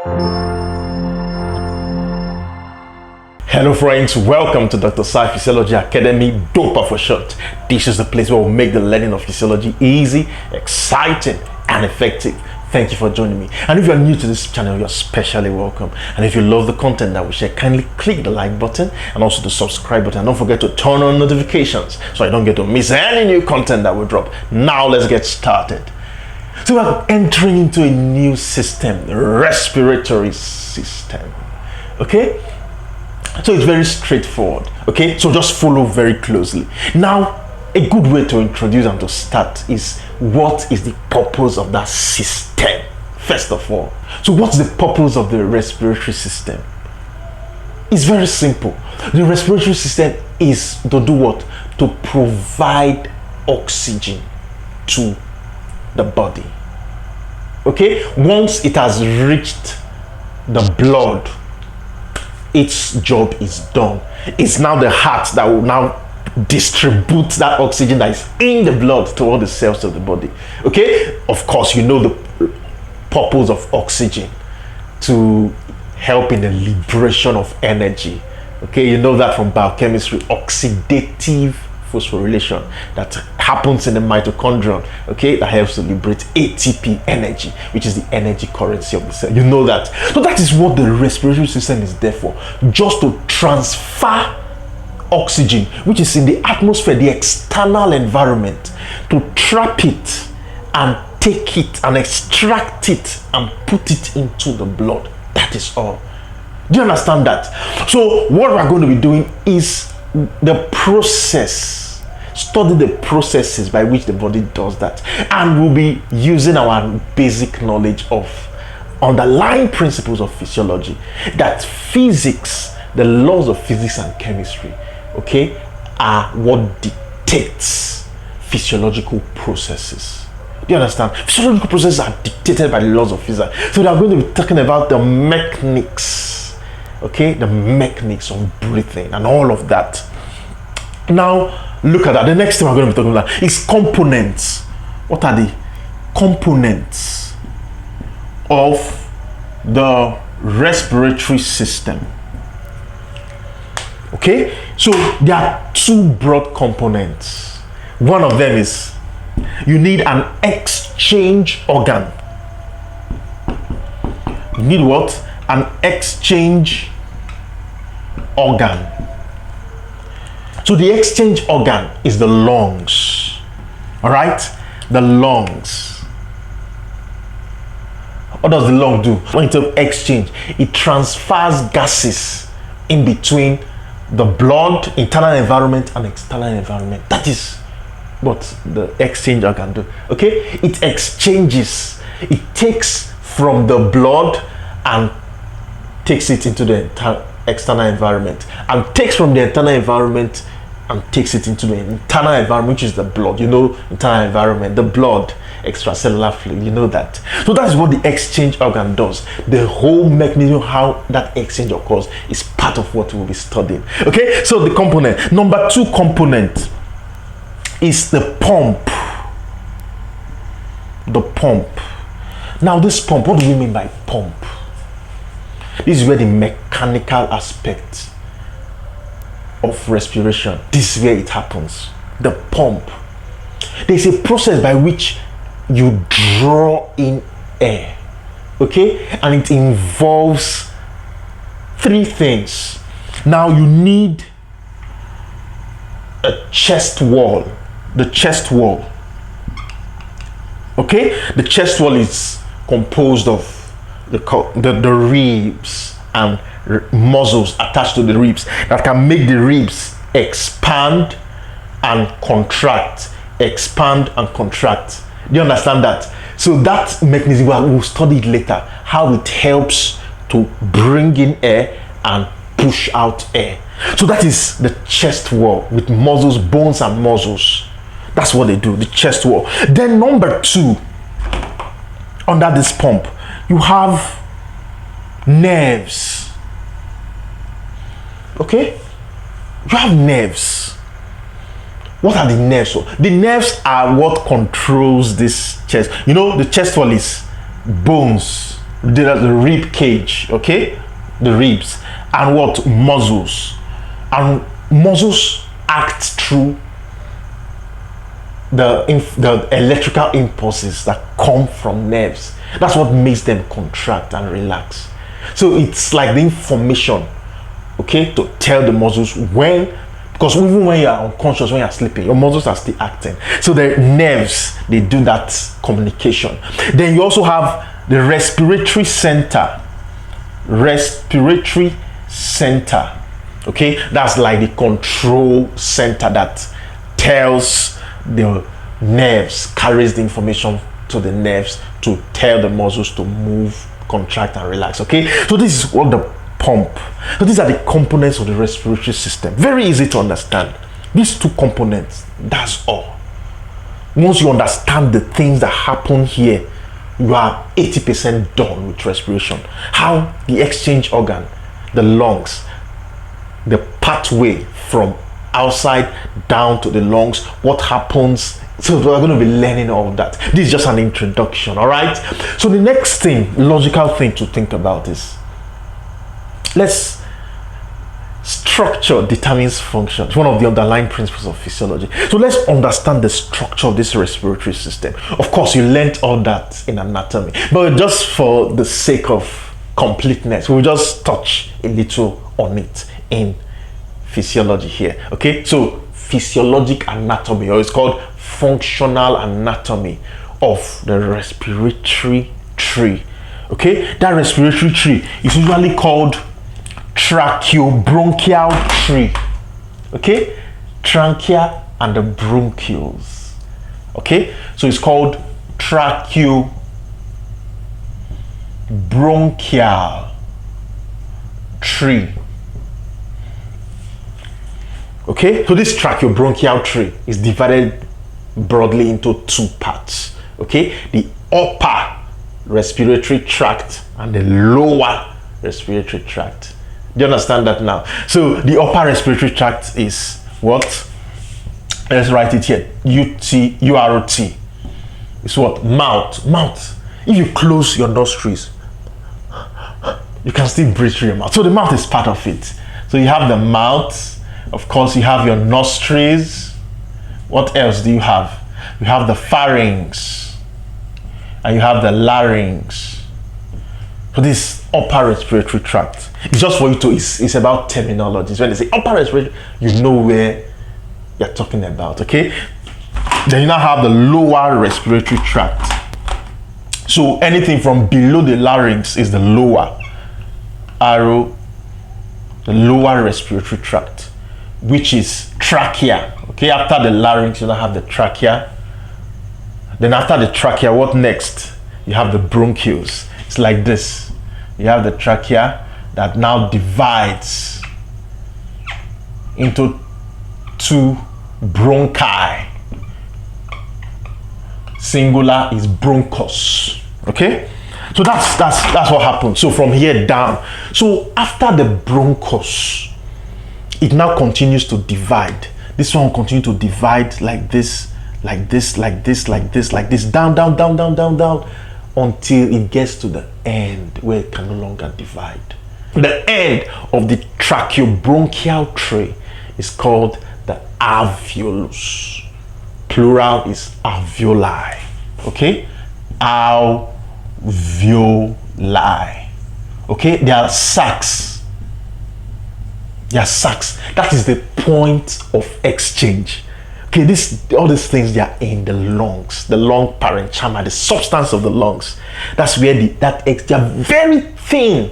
Hello friends, welcome to Dr. Sai Physiology Academy, DOPA for short. This is the place where we'll make the learning of physiology easy, exciting, and effective. Thank you for joining me. And if you're new to this channel, you're especially welcome. And if you love the content that we share, kindly click the like button and also the subscribe button. And don't forget to turn on notifications so you don't get to miss any new content that we drop. Now let's get started. So we're entering into a new system, the respiratory system. Okay? So it's very straightforward. Okay? So just follow very closely. Now, a good way to introduce and to start is, what is the purpose of that system? First of all, so what's the purpose of the respiratory system? It's very simple. The respiratory system is to do what? To provide oxygen to the body. Okay? Once it has reached the blood, its job is done. It's now the heart that will now distribute that oxygen that is in the blood to all the cells of the body. Okay? Of course, you know the purpose of oxygen, to help in the liberation of energy. Okay? You know that from biochemistry, oxidative phosphorylation that happens in the mitochondrion, okay, that helps to liberate ATP energy, which is the energy currency of the cell. You know that. So that is what the respiratory system is there for, just to transfer oxygen, which is in the atmosphere, the external environment, to trap it and take it and extract it and put it into the blood. That is all. Do you understand that? So what we're going to be doing is the process. Study the processes by which the body does that, and we'll be using our basic knowledge of underlying principles of physiology, that physics, the laws of physics and chemistry, okay, are what dictates physiological processes. Do you understand? Physiological processes are dictated by the laws of physics. So we are going to be talking about the mechanics, okay, the mechanics of breathing and all of that. Now look at that. The next thing we're going to be talking about is components. What are the components of the respiratory system? Okay, so there are two broad components. One of them is, you need an exchange organ. You need what? An exchange organ. So the exchange organ is the lungs. All right? The lungs. What does the lung do? When it's an exchange, it transfers gases in between the blood, internal environment, and external environment. That is what the exchange organ do. Okay? It exchanges. It takes from the blood and takes it into the external environment, and takes from the internal environment and takes it into the internal environment, which is the blood. You know, internal environment, the blood, extracellular fluid, you know that. So that is what the exchange organ does. The whole mechanism how that exchange occurs is part of what we'll be studying. Okay, so the component number two component is the pump. The pump. Now this pump, what do we mean by pump? This is where the mechanical aspect of respiration, this is where it happens. The pump. There's a process by which you draw in air, okay, and it involves three things. Now you need a chest wall. The chest wall, okay, the chest wall is composed of the ribs and muscles attached to the ribs that can make the ribs expand and contract, expand and contract. Do you understand that? So that mechanism, we'll study it later, how it helps to bring in air and push out air. So that is the chest wall with muscles, bones and muscles. That's what they do, the chest wall. Then number two, under this pump, you have nerves. Okay, you have nerves. What are the nerves? So the nerves are what controls this chest. You know, the chest wall is bones, the rib cage, okay, the ribs, and what, muscles. And muscles act through the electrical impulses that come from nerves. That's what makes them contract and relax. So it's like the information, okay, to tell the muscles when, because even when you are unconscious, when you are sleeping, your muscles are still acting. So the nerves, they do that communication. Then you also have the respiratory center. Respiratory center, okay, that's like the control center that tells the nerves, carries the information to the nerves to tell the muscles to move, contract, and relax. Okay, so this is what the pump. So these are the components of the respiratory system. Very easy to understand. These two components, that's all. Once you understand the things that happen here, you are 80% done with respiration. How the exchange organ, the lungs, the pathway from outside down to the lungs, what happens. So we're going to be learning all of that. This is just an introduction, all right? So the next thing, logical thing to think about is, let's structure determines function. It's one of the underlying principles of physiology. So let's understand the structure of this respiratory system. Of course, you learned all that in anatomy, but just for the sake of completeness, we'll just touch a little on it in physiology here. Okay, so physiologic anatomy, or it's called functional anatomy of the respiratory tree. Okay, that respiratory tree is usually called tracheobronchial tree. Okay, trachea and the bronchioles. Okay, so it's called tracheobronchial tree. Okay, so this tracheobronchial tree is divided broadly into two parts. Okay, the upper respiratory tract and the lower respiratory tract. Do you understand that now? So the upper respiratory tract is what? Let's write it here. URT. It's what? Mouth. Mouth. If you close your nostrils, you can still breathe through your mouth. So the mouth is part of it. So you have the mouth. Of course, you have your nostrils. What else do you have? You have the pharynx. And you have the larynx. So this upper respiratory tract. It's just for you to, it's about terminology. When they say upper respiratory, you know where you're talking about, okay? Then you now have the lower respiratory tract. So anything from below the larynx is the lower arrow, the lower respiratory tract, which is trachea. Okay, after the larynx, you now have the trachea. Then after the trachea, what next? You have the bronchioles. It's like this. You have the trachea that now divides into two bronchi. Singular is bronchus. Okay, so that's what happens. So from here down, so after the bronchus, it now continues to divide. This one will continue to divide like this, like this, like this, like this, like this, down, down, down, down, down, down, until it gets to the end where it can no longer divide. The end of the tracheobronchial tree is called the alveolus. Plural is alveoli. Okay, alveoli. Okay, they are sacs. They are sacs. That is the point of exchange. Okay, all these things, they are in the lungs, the lung parenchyma, the substance of the lungs. That's where they are very thin.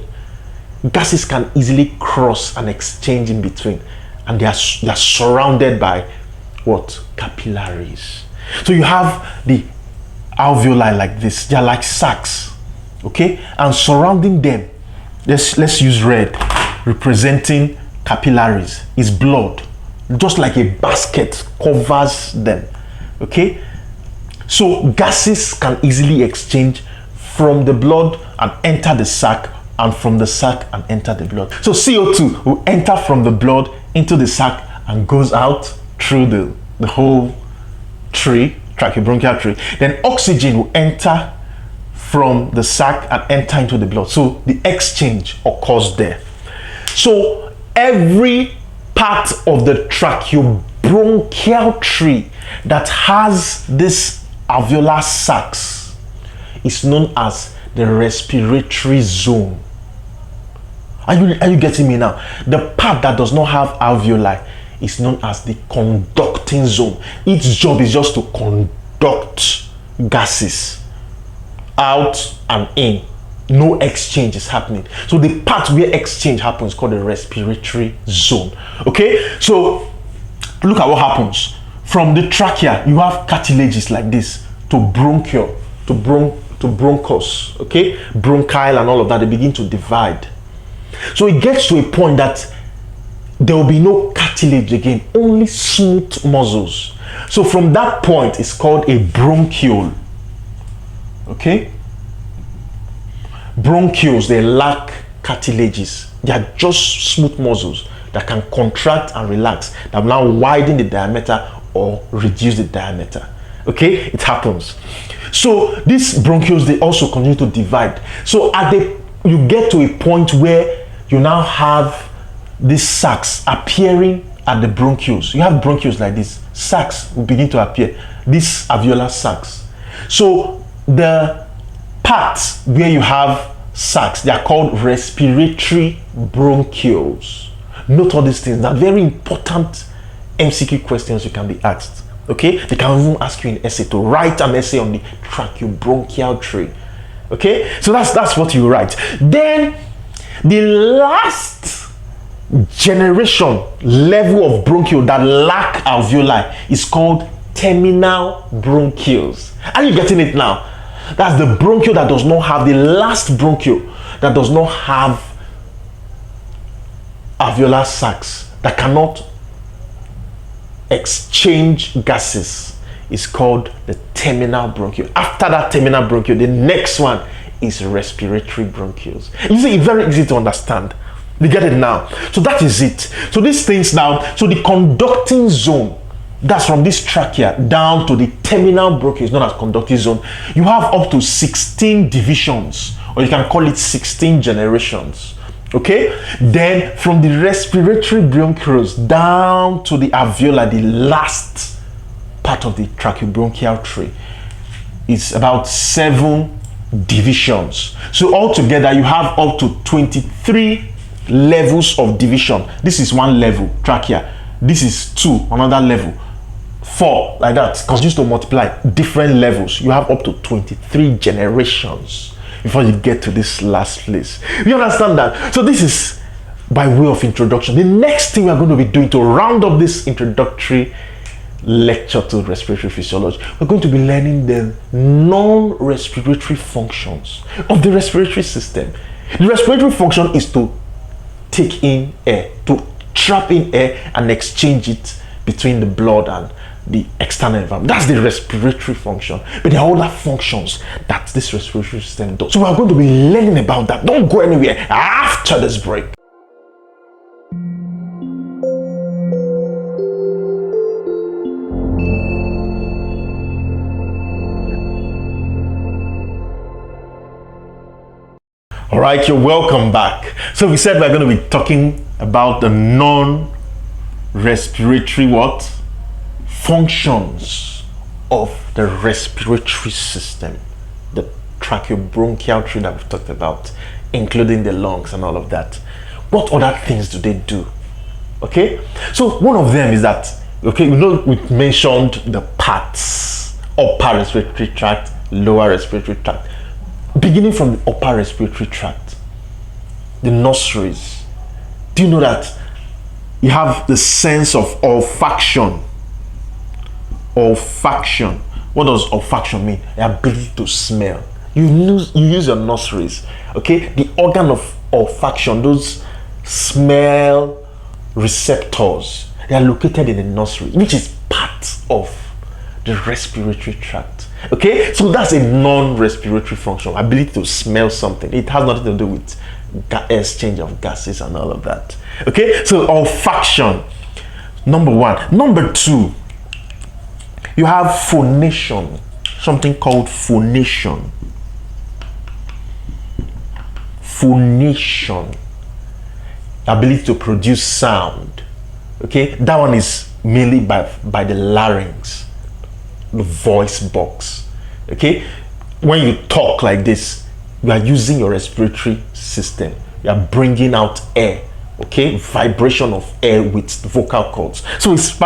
Gases can easily cross and exchange in between, and they are surrounded by what? Capillaries. So you have the alveoli like this. They are like sacs. Okay, and surrounding them, let's use red, representing capillaries, is blood. Just like a basket covers them. Okay, so gases can easily exchange from the blood and enter the sac, and from the sac and enter the blood. So CO2 will enter from the blood into the sac and goes out through the whole tree, tracheobronchial tree. Then oxygen will enter from the sac and enter into the blood. So the exchange occurs there. So every part of the tracheobronchial tree that has this alveolar sacs is known as the respiratory zone. Are you getting me now? The part that does not have alveoli is known as the conducting zone. Its job is just to conduct gases out and in. No exchange is happening. So the part where exchange happens is called the respiratory zone. Okay, so look at what happens. From the trachea, you have cartilages like this to bronchial, to bronchus, okay, bronchial and all of that. They begin to divide. So it gets to a point that there will be no cartilage again, only smooth muscles. So from that point, it's called a bronchiole. Okay, bronchioles, they lack cartilages. They are just smooth muscles that can contract and relax, that will now widen the diameter or reduce the diameter. Okay, it happens. So these bronchioles, they also continue to divide. So you get to a point where you now have these sacs appearing at the bronchioles. You have bronchioles like this. Sacs will begin to appear. These alveolar sacs. So the parts where you have sacs, they are called respiratory bronchioles. Note all these things. They're very important MCQ questions you can be asked. Okay, they can even ask you in essay to write an essay on the tracheobronchial tree. Okay, so that's what you write. Then the last generation level of bronchiole that lack alveoli is called terminal bronchioles. Are you getting it now? That's the bronchiole that does not have, the last bronchiole that does not have alveolar sacs, that cannot exchange gases, is called the terminal bronchiole. After that terminal bronchiole, the next one is respiratory bronchioles. You see, it's very easy to understand. You get it now? So that is it. So these things now, so the conducting zone, that's from this trachea down to the terminal bronchiole, is known as conducting zone. You have up to 16 divisions, or you can call it 16 generations. Okay, then from the respiratory bronchioles down to the alveoli, the last part of the tracheobronchial tree, is about 7 divisions. So altogether you have up to 23 levels of division. This is one level, trachea. This is 2, another level, 4, like that. Continues to multiply, different levels. You have up to 23 generations before you get to this last place. You understand that? So this is by way of introduction. The next thing we are going to be doing to round up this introductory lecture to respiratory physiology, we're going to be learning the non-respiratory functions of the respiratory system. The respiratory function is to take in air, to trap in air and exchange it between the blood and the external environment. That's the respiratory function. But there are other functions that this respiratory system does. So we're going to be learning about that. Don't go anywhere after this break. All right, you're welcome back. So we said we're going to be talking about the non-respiratory what? Functions of the respiratory system, the tracheobronchial tree that we've talked about, including the lungs and all of that. What other things do they do? Okay, so one of them is that, okay, we mentioned the parts: upper respiratory tract, lower respiratory tract. Beginning from the upper respiratory tract, the nostrils. Do you know that you have the sense of olfaction? Olfaction. What does olfaction mean? The ability to smell. You use your nostrils. Okay, the organ of olfaction, those smell receptors, they are located in the nostril, which is part of the respiratory tract. Okay, so that's a non-respiratory function, ability to smell something. It has nothing to do with exchange of gases and all of that. Okay, so olfaction, number 1. Number 2, you have phonation, something called phonation. phonation, ability to produce sound. Okay, that one is mainly by the larynx, the voice box. Okay, when you talk like this, you are using your respiratory system. You are bringing out air. Okay, vibration of air with vocal cords. So it's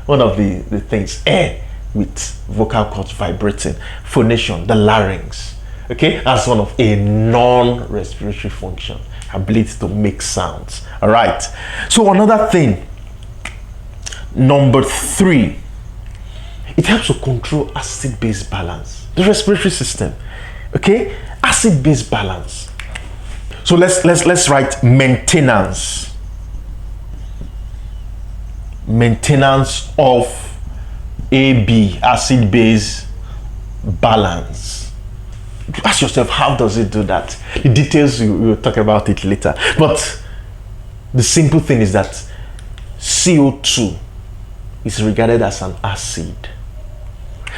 one of the things, air with vocal cords vibrating. Phonation, the larynx. Okay, that's one of a non-respiratory function, ability to make sounds. All right, so another thing, number 3, it helps to control acid-base balance, the respiratory system. Okay, acid-base balance. So let's write maintenance of AB, acid-base balance. Ask yourself, how does it do that? The details we'll talk about it later, but the simple thing is that CO2 is regarded as an acid,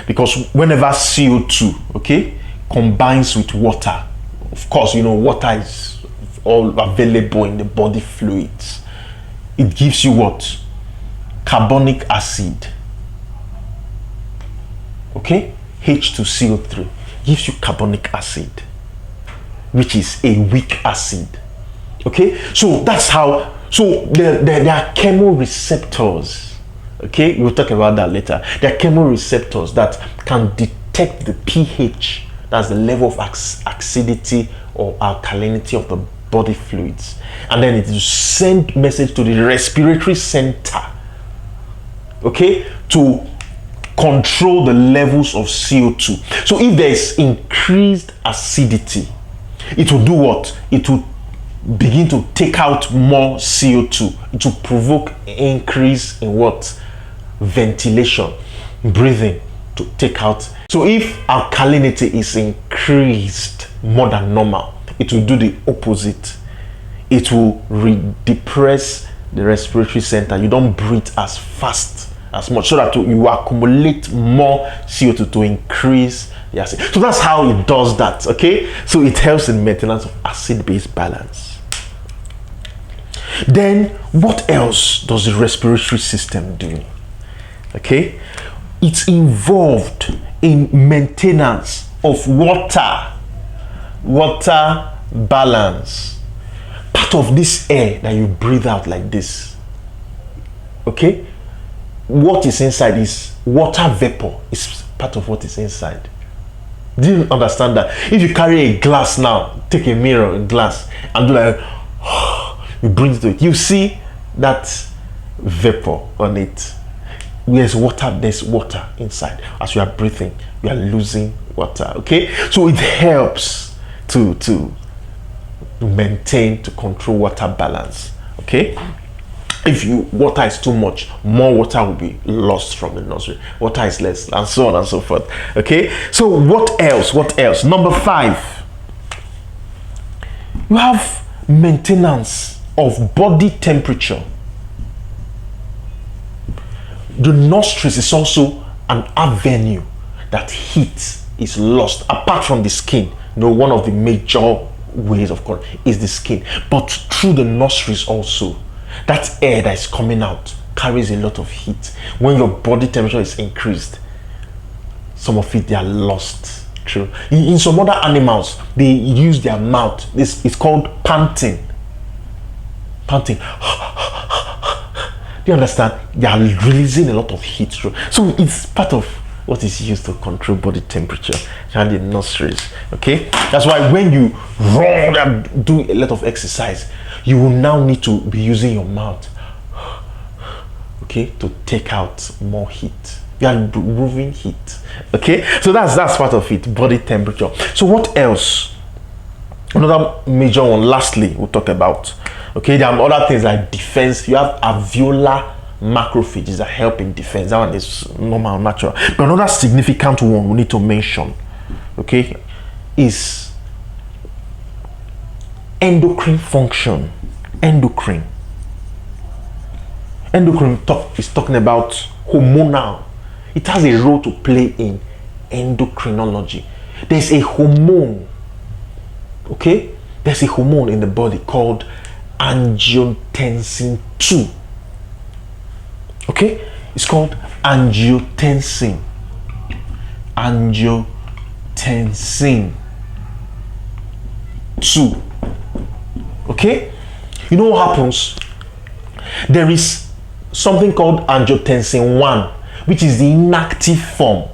because whenever CO2, okay, combines with water, of course, you know, water is all available in the body fluids, it gives you what? Carbonic acid. Okay, H2CO3 gives you carbonic acid, which is a weak acid. Okay, so that's how, so there are chemoreceptors. Okay, we'll talk about that later. There are chemoreceptors that can detect the pH, that's the level of acidity or alkalinity of the body fluids, and then it will send message to the respiratory center, okay, to control the levels of CO2. So if there is increased acidity, it will do what? It will begin to take out more CO2. It will provoke increase in what? Ventilation, breathing, to take out. So if alkalinity is increased more than normal, it will do the opposite. It will depress the respiratory center. You don't breathe as fast, as much, so that you accumulate more CO2 to increase the acid. So that's how it does that. Okay, so it helps in maintenance of acid-base balance. Then what else does the respiratory system do? Okay, it's involved in maintenance of water balance. Part of this air that you breathe out like this, okay, what is inside is water vapor. Is part of what is inside. Do you understand that? If you carry a glass now, take a mirror, a glass, and do like you bring it to it, you see that vapor on it. There's water inside. As you are breathing, you are losing water. Okay, so it helps to maintain, to control water balance. Okay, if water is too much, more water will be lost from the nostril. Water is less, and so on and so forth. Okay, so what else? Number 5, you have maintenance of body temperature. The nostrils is also an avenue that heat is lost, apart from the skin. You know, one of the major ways, of course, is the skin, but through the nostrils also, that air that is coming out carries a lot of heat. When your body temperature is increased, some of it, they are lost. True. In some other animals, they use their mouth. This is called panting. Do you understand? They are releasing a lot of heat through. So it's part of what is used to control body temperature and the nostrils. Okay, that's why when you run and do a lot of exercise, you will now need to be using your mouth, okay, to take out more heat. You are removing heat. Okay, so that's part of it, body temperature. So what else? Another major one, lastly, we'll talk about. Okay, there are other things like defense. You have alveolar macrophages that help in defense. That one is normal, natural. But another significant one we need to mention, okay, is endocrine function. Endocrine is talking about hormonal. It has a role to play in endocrinology. There's a hormone, okay, there's a hormone in the body called angiotensin 2. Okay, it's called angiotensin 2. Okay, you know what happens? There is something called angiotensin 1, which is the inactive form.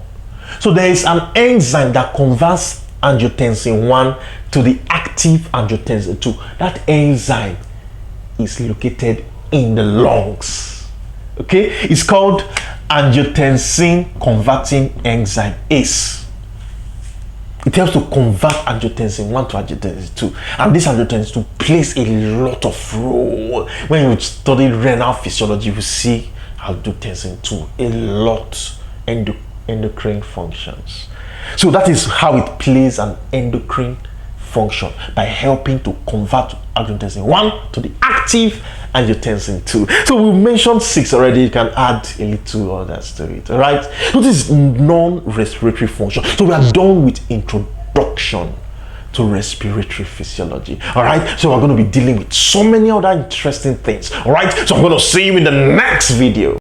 So there is an enzyme that converts angiotensin 1 to the active angiotensin 2. That enzyme is located in the lungs. Okay, it's called angiotensin converting enzyme ACE. It helps to convert angiotensin 1 to angiotensin 2. And this angiotensin 2 plays a lot of role. When you study renal physiology, you see angiotensin 2 a lot endocrine functions. So that is how it plays an endocrine function, by helping to convert angiotensin 1 to the active angiotensin 2. So we mentioned 6 already. You can add a little others to it. All right, so this is non-respiratory function. So we are done with introduction to respiratory physiology. All right, so we're going to be dealing with so many other interesting things. All right, so I'm going to see you in the next video.